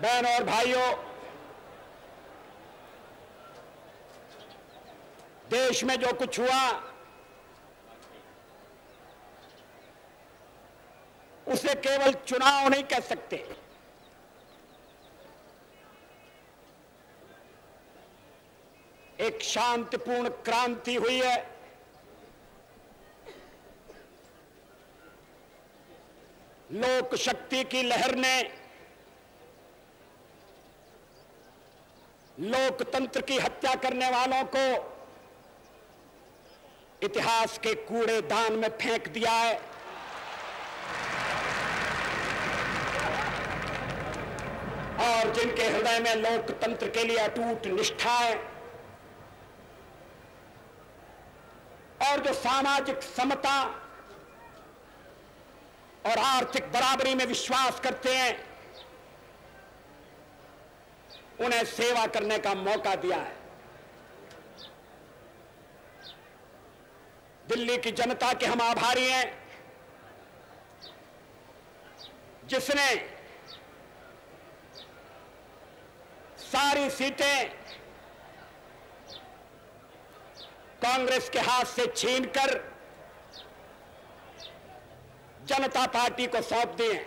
बहन और भाइयों, देश में जो कुछ हुआ उसे केवल चुनाव नहीं कह सकते। एक शांतिपूर्ण क्रांति हुई है। लोक शक्ति की लहर ने लोकतंत्र की हत्या करने वालों को इतिहास के कूड़ेदान में फेंक दिया है। और जिनके हृदय में लोकतंत्र के लिए अटूट निष्ठा है और जो सामाजिक समता और आर्थिक बराबरी में विश्वास करते हैं, उन्हें सेवा करने का मौका दिया है। दिल्ली की जनता के हम आभारी हैं, जिसने सारी सीटें कांग्रेस के हाथ से छीनकर जनता पार्टी को सौंप दी हैं।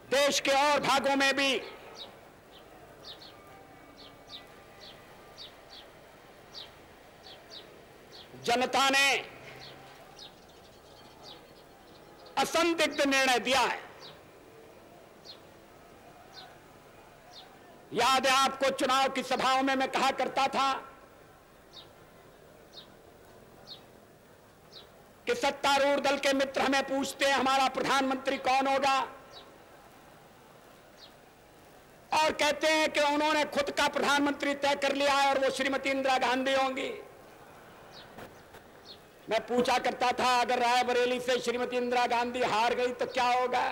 देश के और भागों में भी जनता ने असंदिग्ध निर्णय दिया है। याद है आपको, चुनाव की सभाओं में मैं कहा करता था कि सत्तारूढ़ दल के मित्र हमें पूछते हैं हमारा प्रधानमंत्री कौन होगा, और कहते हैं कि उन्होंने खुद का प्रधानमंत्री तय कर लिया है और वो श्रीमती इंदिरा गांधी होंगी। मैं पूछा करता था, अगर रायबरेली से श्रीमती इंदिरा गांधी हार गई तो क्या होगा?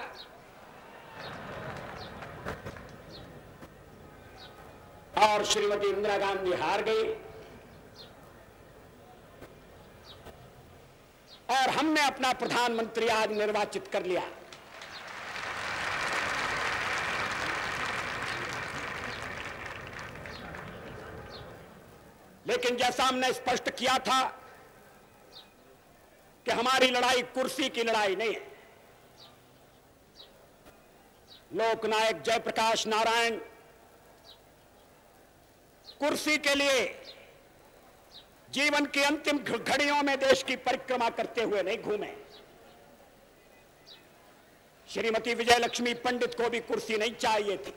और श्रीमती इंदिरा गांधी हार गई और हमने अपना प्रधानमंत्री आज निर्वाचित कर लिया। लेकिन जैसा हमने स्पष्ट किया था कि हमारी लड़ाई कुर्सी की लड़ाई नहीं है। लोकनायक जयप्रकाश नारायण कुर्सी के लिए जीवन की अंतिम घड़ियों में देश की परिक्रमा करते हुए नहीं घूमे। श्रीमती विजयलक्ष्मी पंडित को भी कुर्सी नहीं चाहिए थी।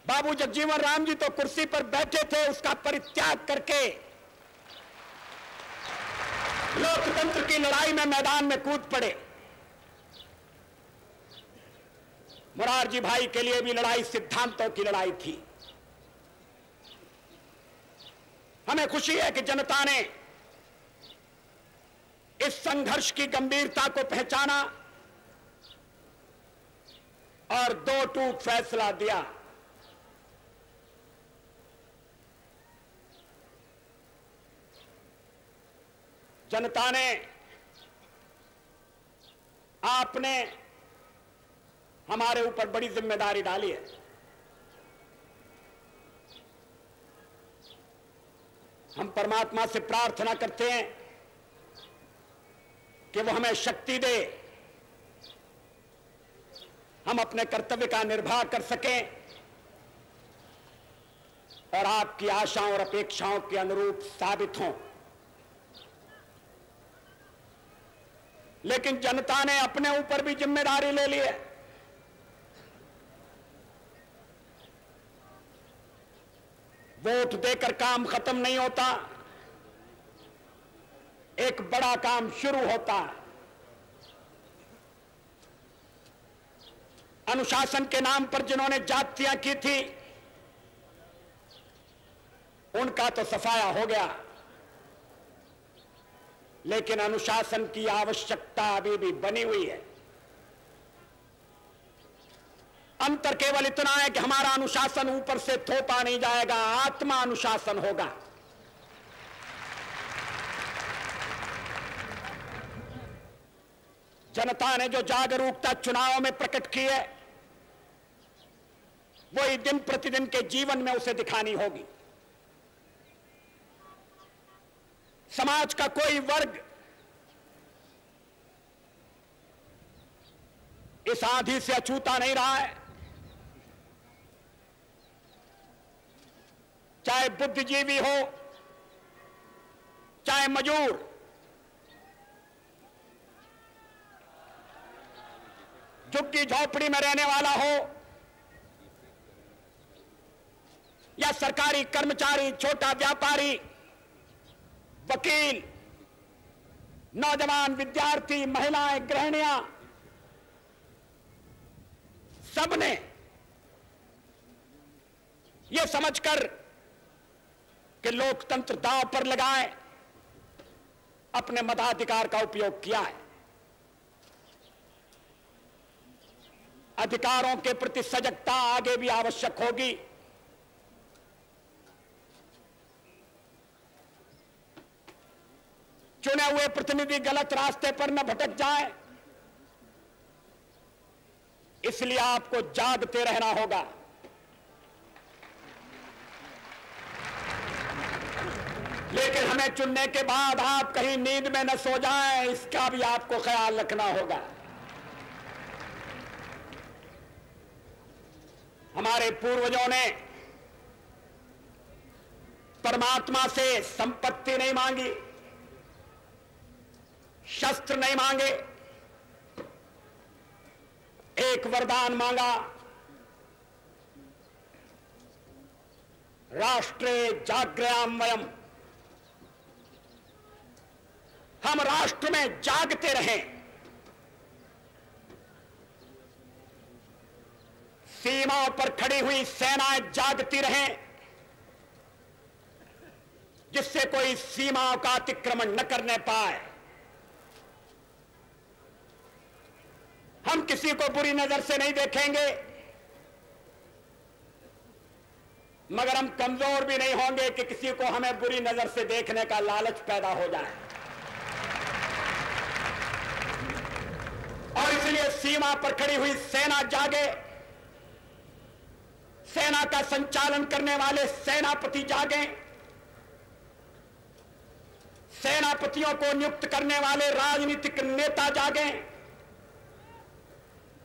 बाबू जगजीवन राम जी तो कुर्सी पर बैठे थे, उसका परित्याग करके लोकतंत्र की लड़ाई में मैदान में कूद पड़े। मोरारजी भाई के लिए भी लड़ाई सिद्धांतों की लड़ाई थी। हमें खुशी है कि जनता ने इस संघर्ष की गंभीरता को पहचाना और दो टूक फैसला दिया। जनता ने आपने हमारे ऊपर बड़ी जिम्मेदारी डाली है। हम परमात्मा से प्रार्थना करते हैं कि वो हमें शक्ति दे, हम अपने कर्तव्य का निर्वाह कर सकें और आपकी आशाओं और अपेक्षाओं के अनुरूप साबित हों। लेकिन जनता ने अपने ऊपर भी जिम्मेदारी ले ली है। वोट देकर काम खत्म नहीं होता, एक बड़ा काम शुरू होता है। अनुशासन के नाम पर जिन्होंने जातियां की थी, उनका तो सफाया हो गया, लेकिन अनुशासन की आवश्यकता अभी भी बनी हुई है। अंतर केवल इतना है कि हमारा अनुशासन ऊपर से थोपा नहीं जाएगा, आत्मा अनुशासन होगा। जनता ने जो जागरूकता चुनाव में प्रकट की है, वही दिन प्रतिदिन के जीवन में उसे दिखानी होगी। समाज का कोई वर्ग इस आंधी से अछूता नहीं रहा है, चाहे बुद्धिजीवी हो, चाहे मजूर, झुग्गी झोपड़ी में रहने वाला हो, या सरकारी कर्मचारी, छोटा व्यापारी, वकील, नौजवान, विद्यार्थी, महिलाएं, गृहिणियां, सबने यह समझकर कि लोकतंत्र दांव पर लगाए अपने मताधिकार का उपयोग किया है। अधिकारों के प्रति सजगता आगे भी आवश्यक होगी। चुने हुए प्रतिनिधि गलत रास्ते पर न भटक जाएं, इसलिए आपको जागते रहना होगा। लेकिन हमें चुनने के बाद आप कहीं नींद में न सो जाएं, इसका भी आपको ख्याल रखना होगा। हमारे पूर्वजों ने परमात्मा से संपत्ति नहीं मांगी, शस्त्र नहीं मांगे, एक वरदान मांगा, राष्ट्रे जाग्रयाम वयम, हम राष्ट्र में जागते रहें, सीमाओं पर खड़ी हुई सेनाएं जागती रहें, जिससे कोई सीमाओं का अतिक्रमण न करने पाए। हम किसी को बुरी नजर से नहीं देखेंगे, मगर हम कमजोर भी नहीं होंगे कि किसी को हमें बुरी नजर से देखने का लालच पैदा हो जाए। और इसलिए सीमा पर खड़ी हुई सेना जागे, सेना का संचालन करने वाले सेनापति जागें, सेनापतियों को नियुक्त करने वाले राजनीतिक नेता जागें,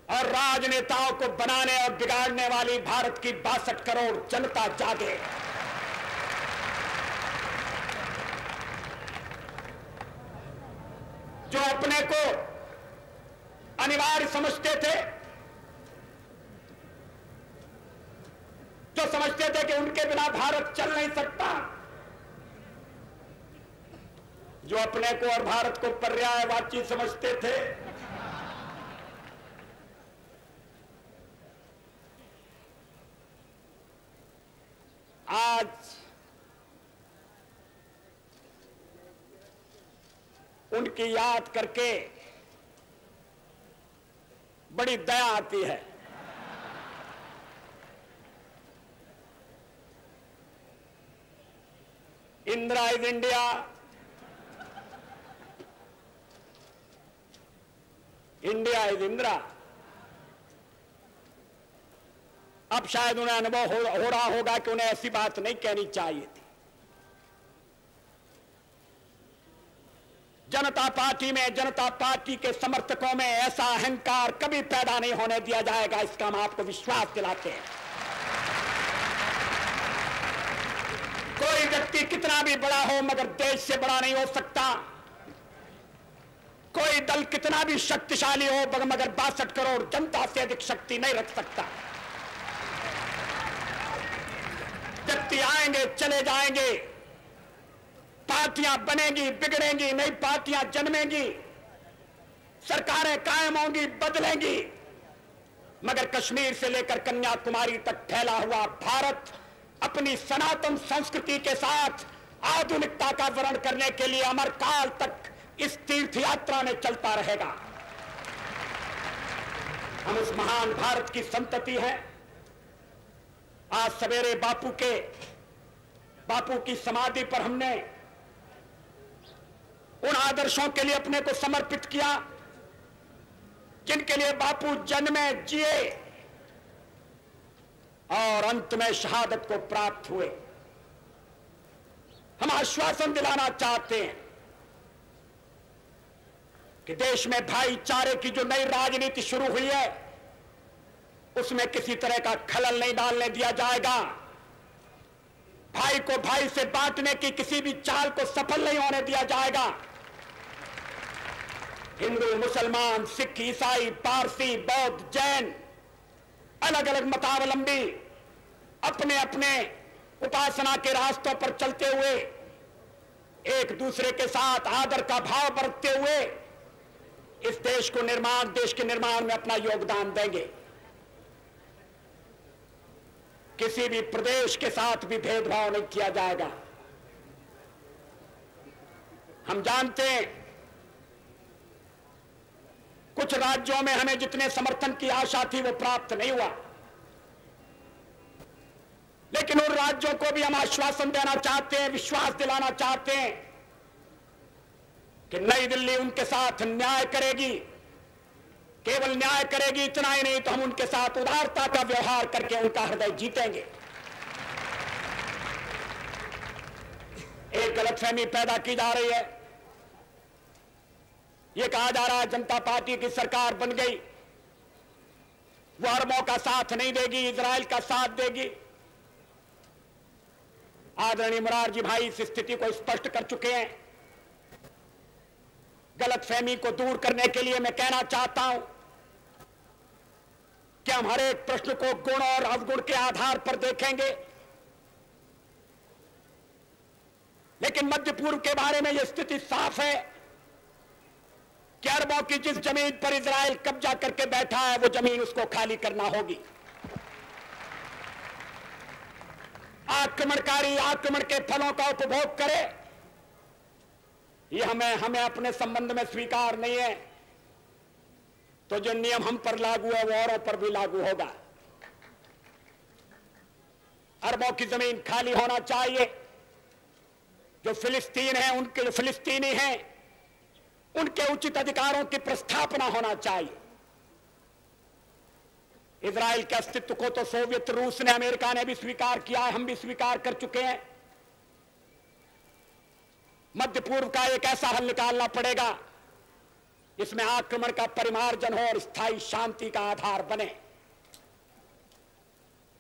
और राजनेताओं को बनाने और बिगाड़ने वाली भारत की 62 करोड़ जनता जागे। जो अपने को अनिवार्य समझते थे, जो समझते थे कि उनके बिना भारत चल नहीं सकता, जो अपने को और भारत को पर्यायवाची समझते थे, आज उनकी याद करके बड़ी दया आती है। Indira is India, India is Indira. अब शायद उन्हें अनुभव हो रहा होगा कि उन्हें ऐसी बात नहीं कहनी चाहिए थी। जनता पार्टी में, जनता पार्टी के समर्थकों में ऐसा अहंकार कभी पैदा नहीं होने दिया जाएगा, इसका हम आपको विश्वास दिलाते हैं। कोई व्यक्ति कितना भी बड़ा हो मगर देश से बड़ा नहीं हो सकता। कोई दल कितना भी शक्तिशाली हो मगर 62 करोड़ जनता से अधिक शक्ति नहीं रख सकता। व्यक्ति आएंगे, चले जाएंगे, पार्टियां बनेंगी, बिगड़ेंगी, नई पार्टियां जन्मेंगी, सरकारें कायम होंगी, बदलेंगी, मगर कश्मीर से लेकर कन्याकुमारी तक फैला हुआ भारत अपनी सनातन संस्कृति के साथ आधुनिकता का वर्ण करने के लिए अमर काल तक इस तीर्थ यात्रा में चलता रहेगा। हम उस महान भारत की संतति हैं। आज सवेरे बापू की समाधि पर हमने उन आदर्शों के लिए अपने को समर्पित किया जिनके लिए बापू जन्मे, जिए और अंत में शहादत को प्राप्त हुए। हम आश्वासन दिलाना चाहते हैं कि देश में भाईचारे की जो नई राजनीति शुरू हुई है उसमें किसी तरह का खलल नहीं डालने दिया जाएगा। भाई को भाई से बांटने की किसी भी चाल को सफल नहीं होने दिया जाएगा। हिंदू, मुसलमान, सिख, ईसाई, पारसी, बौद्ध, जैन, अलग अलग मतावलंबी अपने अपने उपासना के रास्तों पर चलते हुए एक दूसरे के साथ आदर का भाव बरतते हुए इस देश के निर्माण में अपना योगदान देंगे। किसी भी प्रदेश के साथ भी भेदभाव नहीं किया जाएगा। हम जानते हैं कुछ राज्यों में हमें जितने समर्थन की आशा थी वो प्राप्त नहीं हुआ, लेकिन उन राज्यों को भी हम आश्वासन देना चाहते हैं, विश्वास दिलाना चाहते हैं कि नई दिल्ली उनके साथ न्याय करेगी। केवल न्याय करेगी इतना ही नहीं तो हम उनके साथ उदारता का व्यवहार करके उनका हृदय जीतेंगे। एक गलतफहमी पैदा की जा रही है, यह कहा जा रहा है जनता पार्टी की सरकार बन गई, वो अरबों का साथ नहीं देगी, इजराइल का साथ देगी। आदरणीय मोरारजी भाई इस स्थिति को स्पष्ट कर चुके हैं। गलतफहमी को दूर करने के लिए मैं कहना चाहता हूं कि हम हर एक प्रश्न को गुण और अवगुण के आधार पर देखेंगे, लेकिन मध्य पूर्व के बारे में यह स्थिति साफ है कि अरबों की जिस जमीन पर इजराइल कब्जा करके बैठा है वो जमीन उसको खाली करना होगी। आक्रमणकारी आक्रमण के फलों का उपभोग करे, यह हमें अपने संबंध में स्वीकार नहीं है। तो जो नियम हम पर लागू है वो औरों पर भी लागू होगा। अरबों की जमीन खाली होना चाहिए। जो फिलिस्तीन है, उनके जो फिलिस्तीनी हैं उनके उचित अधिकारों की प्रस्थापना होना चाहिए। इजराइल के अस्तित्व को तो सोवियत रूस ने, अमेरिका ने भी स्वीकार किया है, हम भी स्वीकार कर चुके हैं। मध्य पूर्व का एक ऐसा हल निकालना पड़ेगा इसमें आक्रमण का परिमार्जन हो और स्थायी शांति का आधार बने।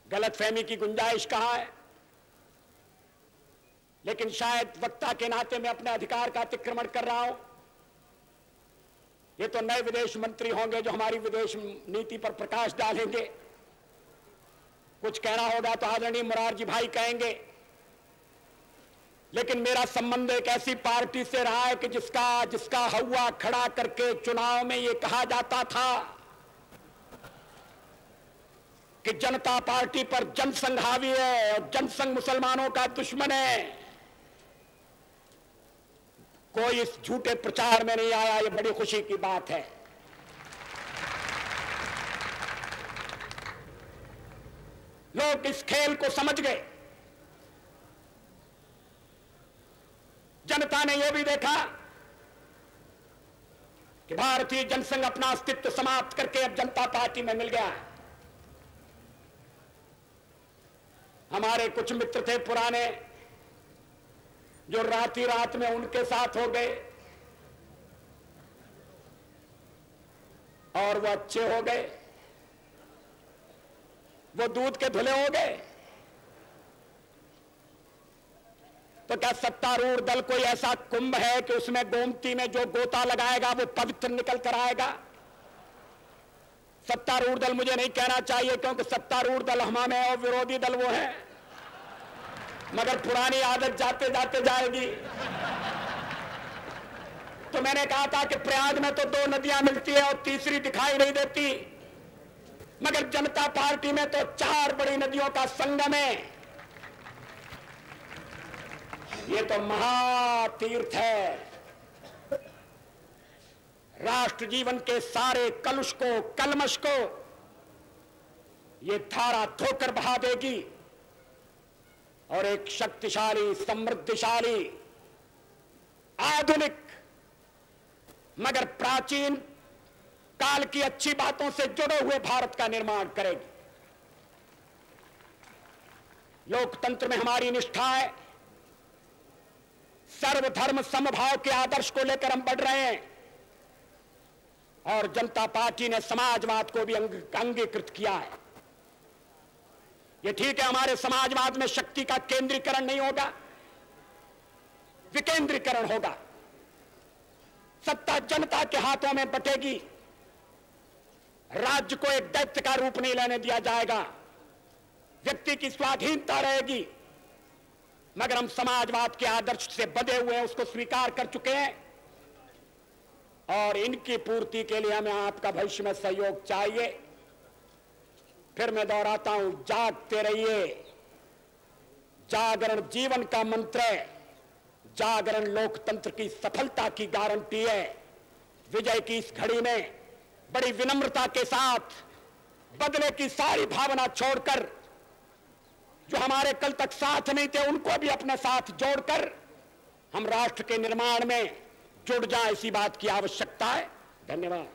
गलतफहमी की गुंजाइश कहां है, लेकिन शायद वक्ता के नाते मैं अपने अधिकार का अतिक्रमण कर रहा हूं। ये तो नए विदेश मंत्री होंगे जो हमारी विदेश नीति पर प्रकाश डालेंगे। कुछ कहना होगा तो आदरणीय मोरारजी भाई कहेंगे, लेकिन मेरा संबंध एक ऐसी पार्टी से रहा है कि जिसका हवा खड़ा करके चुनाव में ये कहा जाता था कि जनता पार्टी पर जनसंघ हावी है और जनसंघ मुसलमानों का दुश्मन है। कोई इस झूठे प्रचार में नहीं आया, ये बड़ी खुशी की बात है। लोग इस खेल को समझ गए। जनता ने यह भी देखा कि भारतीय जनसंघ अपना अस्तित्व समाप्त करके अब जनता पार्टी में मिल गया है। हमारे कुछ मित्र थे पुराने जो रात में उनके साथ हो गए और वो अच्छे हो गए, वो दूध के धुले हो गए। तो क्या सत्तारूढ़ दल कोई ऐसा कुंभ है कि उसमें गोमती में जो गोता लगाएगा वो पवित्र निकल कर आएगा? सत्तारूढ़ दल मुझे नहीं कहना चाहिए क्योंकि सत्तारूढ़ दल हम है और विरोधी दल वो है, मगर पुरानी आदत जाते जाते जाएगी। तो मैंने कहा था कि प्रयाग में तो 2 नदियां मिलती है और तीसरी दिखाई नहीं देती, मगर जनता पार्टी में तो 4 बड़ी नदियों का संगम है। ये तो महातीर्थ है। राष्ट्र जीवन के सारे कलुष को, कलमश को ये धारा धोकर बहा देगी और एक शक्तिशाली, समृद्धिशाली, आधुनिक मगर प्राचीन काल की अच्छी बातों से जुड़े हुए भारत का निर्माण करेगी। लोकतंत्र में हमारी निष्ठा है, सर्वधर्म समभाव के आदर्श को लेकर हम बढ़ रहे हैं और जनता पार्टी ने समाजवाद को भी अंगीकृत किया है। ये ठीक है, हमारे समाजवाद में शक्ति का केंद्रीकरण नहीं होगा, विकेंद्रीकरण होगा। सत्ता जनता के हाथों में बटेगी, राज्य को एक दैत्य का रूप नहीं लेने दिया जाएगा, व्यक्ति की स्वाधीनता रहेगी। मगर हम समाजवाद के आदर्श से बंधे हुए हैं, उसको स्वीकार कर चुके हैं और इनकी पूर्ति के लिए हमें आपका भविष्य में सहयोग चाहिए। फिर मैं दोहराता हूं, जागते रहिए। जागरण जीवन का मंत्र है, जागरण लोकतंत्र की सफलता की गारंटी है। विजय की इस घड़ी में बड़ी विनम्रता के साथ बदले की सारी भावना छोड़कर, जो हमारे कल तक साथ नहीं थे उनको भी अपने साथ जोड़कर हम राष्ट्र के निर्माण में जुड़ जाएं, इसी बात की आवश्यकता है। धन्यवाद।